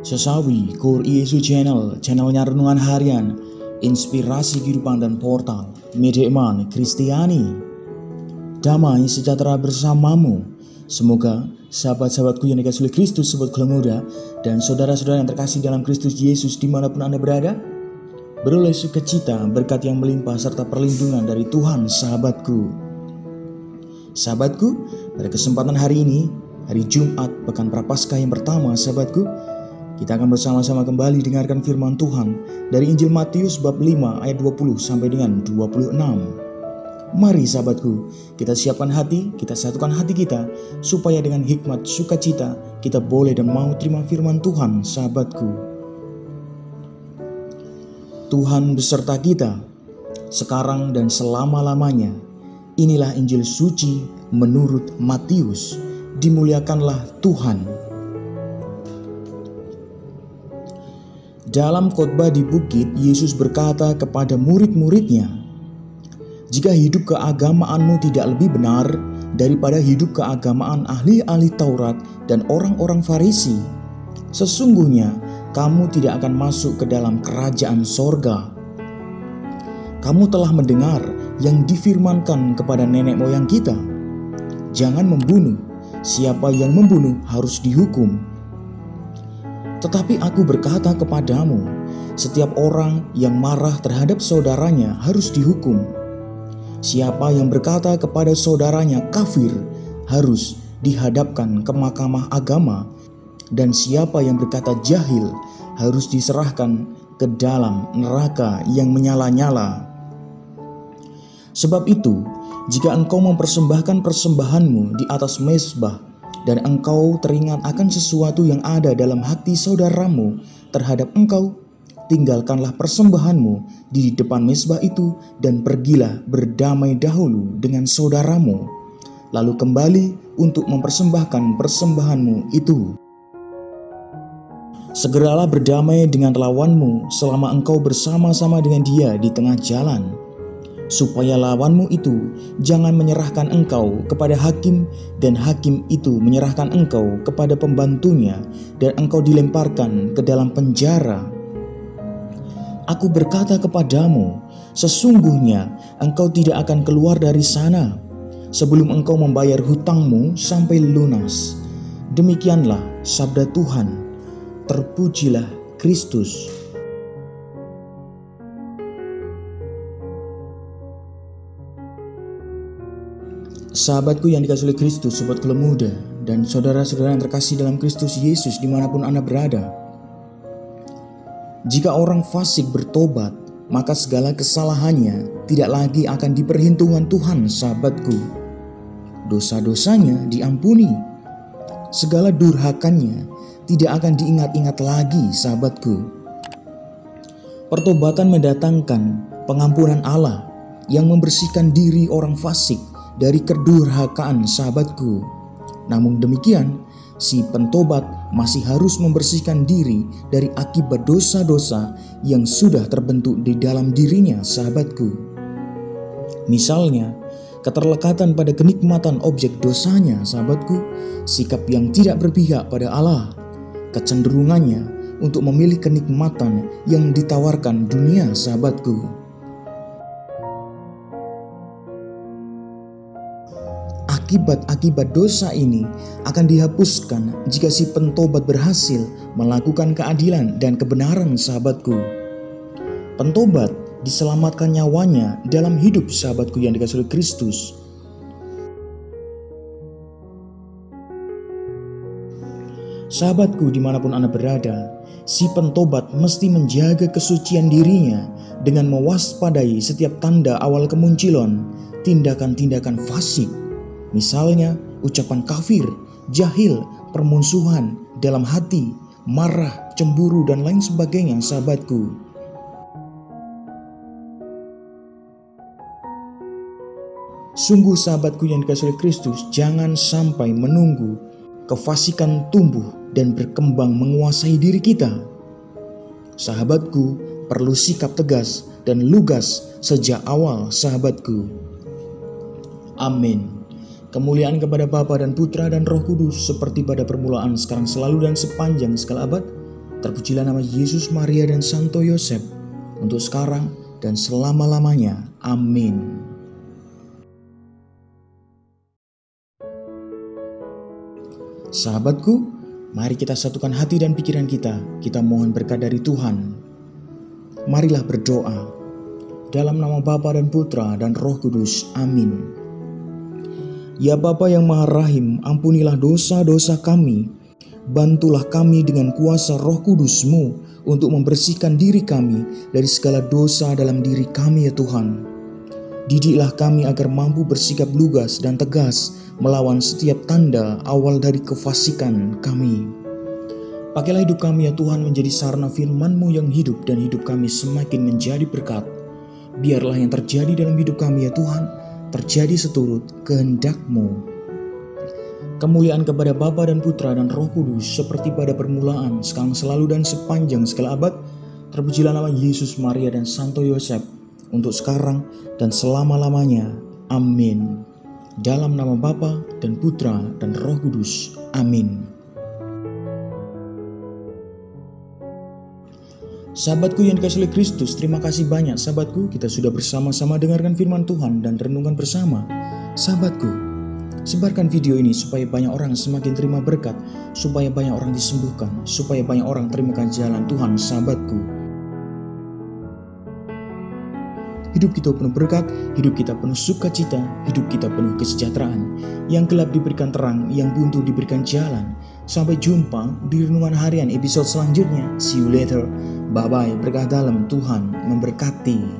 Sesawi Core Yesus channelnya renungan harian, inspirasi kehidupan dan portal media iman Kristiani. Damai sejahtera bersamamu. Semoga sahabat-sahabatku yang dikasihi oleh Kristus, sobat Keluarga Muda, dan saudara-saudara yang terkasih dalam Kristus Yesus dimanapun Anda berada, beroleh sukacita, berkat yang melimpah serta perlindungan dari Tuhan. Sahabatku, pada kesempatan hari ini, hari Jumat Pekan Prapaskah yang pertama, sahabatku, kita akan bersama-sama kembali dengarkan firman Tuhan dari Injil Matius bab 5 ayat 20 sampai dengan 26. Mari sahabatku, kita siapkan hati, kita satukan hati kita, supaya dengan hikmat sukacita kita boleh dan mau terima firman Tuhan, sahabatku. Tuhan beserta kita, sekarang dan selama-lamanya. Inilah Injil suci menurut Matius. Dimuliakanlah Tuhan. Dalam khotbah di bukit, Yesus berkata kepada murid-muridnya, "Jika hidup keagamaanmu tidak lebih benar daripada hidup keagamaan ahli-ahli Taurat dan orang-orang Farisi, sesungguhnya kamu tidak akan masuk ke dalam kerajaan sorga. Kamu telah mendengar yang difirmankan kepada nenek moyang kita, jangan membunuh, siapa yang membunuh harus dihukum. Tetapi aku berkata kepadamu, setiap orang yang marah terhadap saudaranya harus dihukum. Siapa yang berkata kepada saudaranya kafir harus dihadapkan ke mahkamah agama, dan siapa yang berkata jahil harus diserahkan ke dalam neraka yang menyala-nyala. Sebab itu, jika engkau mempersembahkan persembahanmu di atas mezbah, dan engkau teringat akan sesuatu yang ada dalam hati saudaramu terhadap engkau, tinggalkanlah persembahanmu di depan mezbah itu dan pergilah berdamai dahulu dengan saudaramu, lalu kembali untuk mempersembahkan persembahanmu itu. Segeralah berdamai dengan lawanmu selama engkau bersama-sama dengan dia di tengah jalan, supaya lawanmu itu jangan menyerahkan engkau kepada hakim, dan hakim itu menyerahkan engkau kepada pembantunya, dan engkau dilemparkan ke dalam penjara. Aku berkata kepadamu, sesungguhnya engkau tidak akan keluar dari sana sebelum engkau membayar hutangmu sampai lunas." Demikianlah sabda Tuhan. Terpujilah Kristus. Sahabatku yang dikasihi oleh Kristus, sobat Keluarga Muda, dan saudara-saudara yang terkasih dalam Kristus Yesus dimanapun Anda berada. Jika orang fasik bertobat, maka segala kesalahannya tidak lagi akan diperhitungkan Tuhan, sahabatku. Dosa-dosanya diampuni. Segala durhakannya tidak akan diingat-ingat lagi, sahabatku. Pertobatan mendatangkan pengampunan Allah yang membersihkan diri orang fasik dari kedurhakaan, sahabatku. Namun demikian, si pentobat masih harus membersihkan diri dari akibat dosa-dosa yang sudah terbentuk di dalam dirinya, sahabatku. Misalnya, keterlekatan pada kenikmatan objek dosanya, sahabatku, sikap yang tidak berpihak pada Allah, kecenderungannya untuk memilih kenikmatan yang ditawarkan dunia, sahabatku. Akibat-akibat dosa ini akan dihapuskan jika si pentobat berhasil melakukan keadilan dan kebenaran, sahabatku. Pentobat diselamatkan nyawanya dalam hidup, sahabatku yang dikasihi oleh Kristus. Sahabatku dimanapun Anda berada, si pentobat mesti menjaga kesucian dirinya dengan mewaspadai setiap tanda awal kemunculan tindakan-tindakan fasik. Misalnya ucapan kafir, jahil, permusuhan dalam hati, marah, cemburu, dan lain sebagainya, sahabatku. Sungguh sahabatku yang dikasihi oleh Kristus, jangan sampai menunggu kefasikan tumbuh dan berkembang menguasai diri kita. Sahabatku, perlu sikap tegas dan lugas sejak awal, sahabatku. Amin. Kemuliaan kepada Bapa dan Putra dan Roh Kudus, seperti pada permulaan, sekarang, selalu, dan sepanjang segala abad. Terpujilah nama Yesus, Maria, dan Santo Yosef, untuk sekarang dan selama-lamanya. Amin. Sahabatku, mari kita satukan hati dan pikiran kita. Kita mohon berkat dari Tuhan. Marilah berdoa. Dalam nama Bapa dan Putra dan Roh Kudus. Amin. Ya Bapa yang Maha Rahim, ampunilah dosa-dosa kami. Bantulah kami dengan kuasa Roh Kudus-Mu untuk membersihkan diri kami dari segala dosa dalam diri kami ya Tuhan. Didiklah kami agar mampu bersikap lugas dan tegas melawan setiap tanda awal dari kefasikan kami. Pakailah hidup kami ya Tuhan menjadi sarana firman-Mu yang hidup, dan hidup kami semakin menjadi berkat. Biarlah yang terjadi dalam hidup kami ya Tuhan, terjadi seturut kehendak-Mu. Kemuliaan kepada Bapa dan Putra dan Roh Kudus, seperti pada permulaan, sekarang, selalu, dan sepanjang segala abad. Terpujilah nama Yesus, Maria, dan Santo Yosef, untuk sekarang dan selama-lamanya. Amin. Dalam nama Bapa dan Putra dan Roh Kudus. Amin. Sahabatku yang dikasihi oleh Kristus, terima kasih banyak sahabatku, kita sudah bersama-sama dengarkan firman Tuhan dan renungkan bersama. Sahabatku, sebarkan video ini supaya banyak orang semakin terima berkat, supaya banyak orang disembuhkan, supaya banyak orang terima jalan Tuhan. Sahabatku, hidup kita penuh berkat, hidup kita penuh sukacita, hidup kita penuh kesejahteraan. Yang gelap diberikan terang, yang buntu diberikan jalan. Sampai jumpa di renungan harian episode selanjutnya. See you later. Bye-bye. Berkah dalam, Tuhan memberkati.